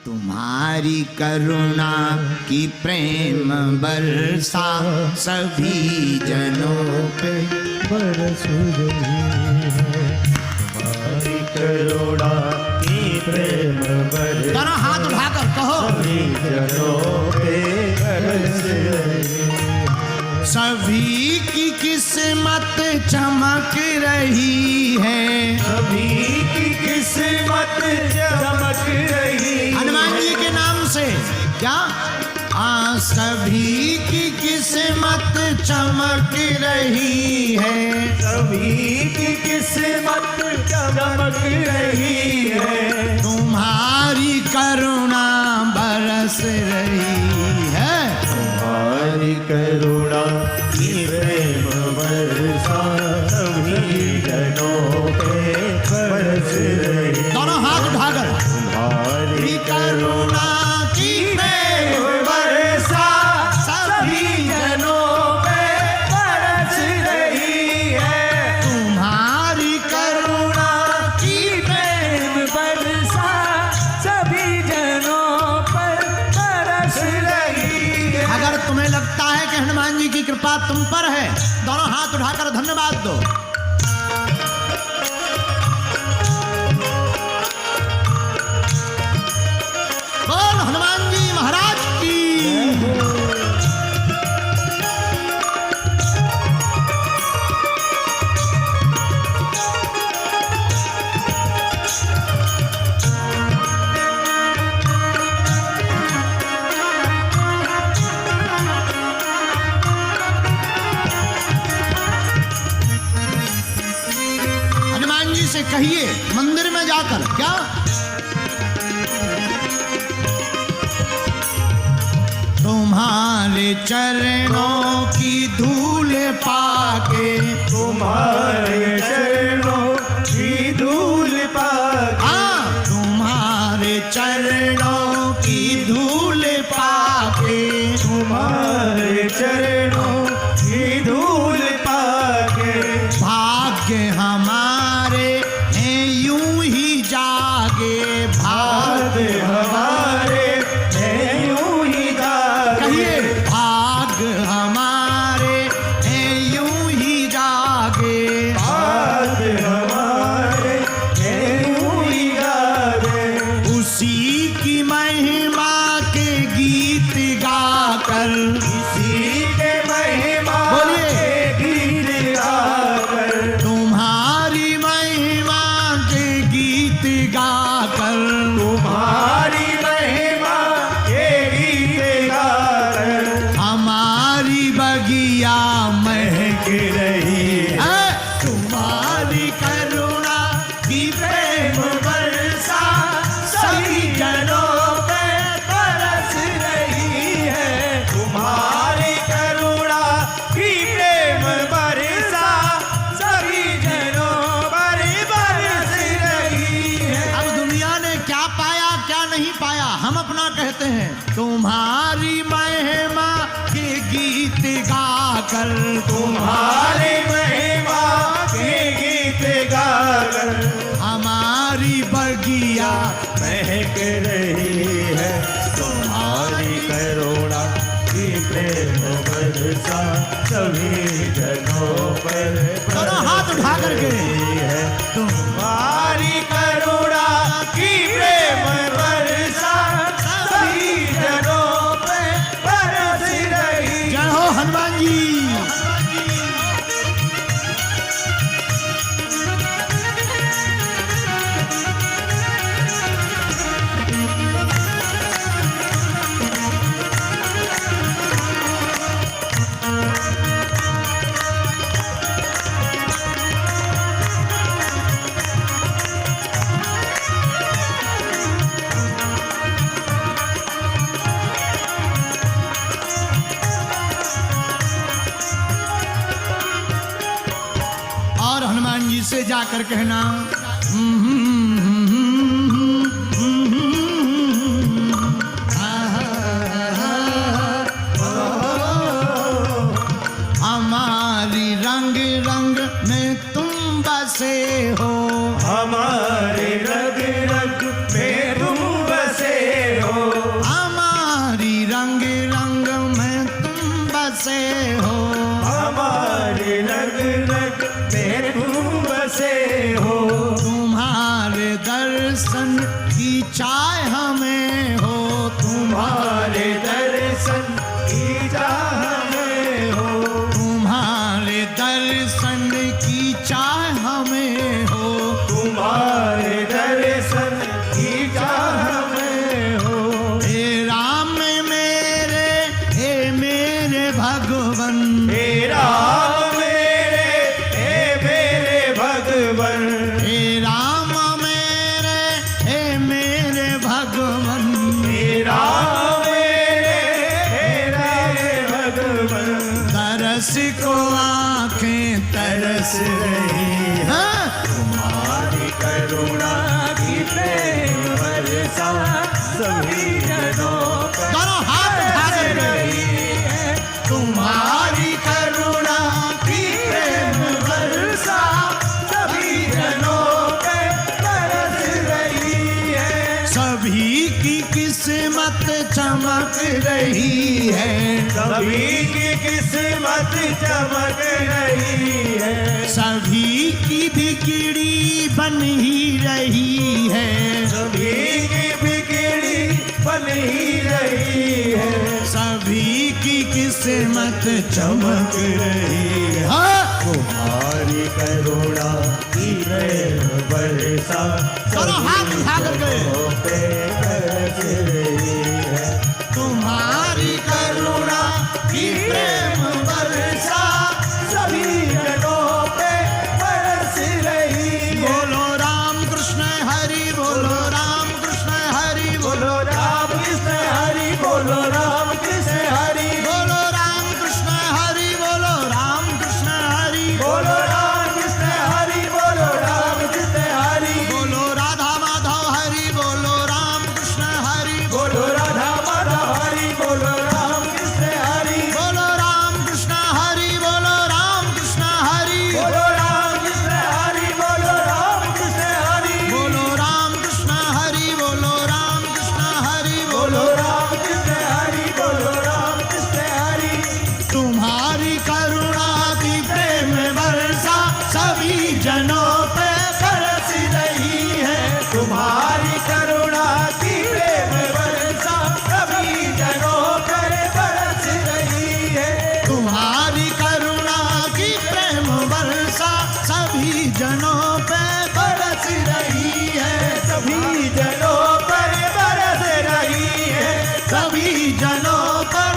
तुम्हारी करुणा की प्रेम बरसा सभी जनों पे बरस रही है। तुम्हारी करुणा की प्रेम बरसा दोनों हाथ उठाकर कहो सभी जनों पे बरस रही है। सभी की किस्मत चमक रही है, सभी की किस्मत चमक रही। हनुमान जी के नाम से क्या सभी की किस्मत चमक रही है, सभी की किस्मत चमक रही है। तुम्हारी करुणा बरस रही है। तुम्हारी करुणा की प्रेम बरसा सभी जनों पे बरस रही। दोनों हाथ उठाकर तुम्हारी करुणा की प्रेम बरसा सभी जनों पे बरस रही है। तुम्हारी करुणा की प्रेम बरसा सभी जनों पर बरस रही है। अगर तुम्हें लगता है कि हनुमान जी की कृपा तुम पर है, दोनों हाथ उठाकर धन्यवाद दो। बोल हनुमान जी महाराज की। हनुमान जी से कहिए मंदिर में जाकर क्या तुम्हारे चरणों की धूल पाके, तुम्हारे चरणों की धूल पाके, तुम्हारे चरणों की धूल पाके, तुम्हारे चरणों की धूल पाके, भाग्य हमारे हैं यूं ही जागे, भाग्य हमारे हैं यूं ही जागे। कहिए भाग्य हमारे हैं यूं ही जागे, भाग्य हमारे हैं यूं ही जागे। उसी की महिमा के गीत गाकर, इसी के महिमा बोलिए। के गीत गाकर, तुम्हारी महिमा के गीत गाकर, तुम्हारी महिमा के गीत गाकर, हमारी बगिया महक रही है। तुम्हारी करुणा की प्रेम बरसा सभी जनों पे बरस रही है। तुम्हारी करुणा की प्रेम बरसा सभी जनों पर बरस रही है। अब दुनिया ने क्या पाया क्या नहीं पाया हम अपना कहते हैं। तुम्हारी महिमा के गीत गाकर, तुम्हारी महिमा के गीत गाकर, हमारी बगिया महक रही है। तुम्हारी करुणा की प्रेम बरसा सभी जनों पर दोनों हाथ उठा करके है। तुम्हारी करुणा की प्रेम बरसा सभी जनों पे बरस रही। जय हो हनुमान जी। और हनुमान जी से जाकर कहना हमारी रंग रंग में तुम बसे हो, हमारे रग रग में तुम बसे चाह हमें हो, तुम्हारे दर्शन की चाह हमें हो, तुम्हारे दर्शन की चाह हमें हो, तुम्हारे दर्शन की चाह हमें हो। हे राम मेरे भगवन, हे राम हे मेरे भगवन, हे राम मेरे भगवन, हे राम हे मेरे भगवन। तरस को आंखें तरस रही हैं, तुम्हारी करुणा की प्रेम वर्षा सभी जनों पर दोनों हाथ उठा बरस करके। रही है। तुम्हारी करुणा की प्रेम वर्षा सभी जनों पे बरस रही है। सभी की किस्मत चमक रही है, सभी की किस्मत चमक रही है। सभी की बिगड़ी बन ही रही है, सभी की बिगड़ी बन ही रही है। सभी की किस्मत चमक रही है। हाँ? तुम्हारी करुणा की प्रेम वर्षा दोनों हाथ उठा करके। जनों पे बरस रही है। तुम्हारी करुणा की प्रेम वर्षा सभी जनों पे बरस रही है। बोलो राम कृष्ण हरि, बोलो राम कृष्ण हरि, बोलो राम कृष्ण हरि, बोलो राम कृष्ण हरि, बोलो राम कृष्ण हरि, बोलो राम कृष्ण हरि, बोलो राम कृष्ण हरि, बोलो राम कृष्ण हरि, बोलो राधा माधव हरि, बोलो राम कृष्ण हरि, बोलो राधा माधव हरि, बोलो राम कृष्ण हरि, बोलो राम कृष्ण हरि, बोलो राम कृष्ण हरि, बोलो राम कृष्ण हरि, बोलो राम कृष्ण हरि, बोलो राम कृष्ण हरि, बोलो राम कृष्ण हरि, बोलो राम कृष्ण हरि, बोलो राम कृष्ण हरि। तुम्हारी करुणा की प्रेम वर्षा सभी जनों पे बरस रही है, तुम्हारी करुणा की प्रेम वर्षा सभी जनों पर बरस रही है। तुम्हारी करुणा की प्रेम वर्षा सभी जनों पे बरस रही है, सभी जनों पर बरस रही है। सभी जनों पर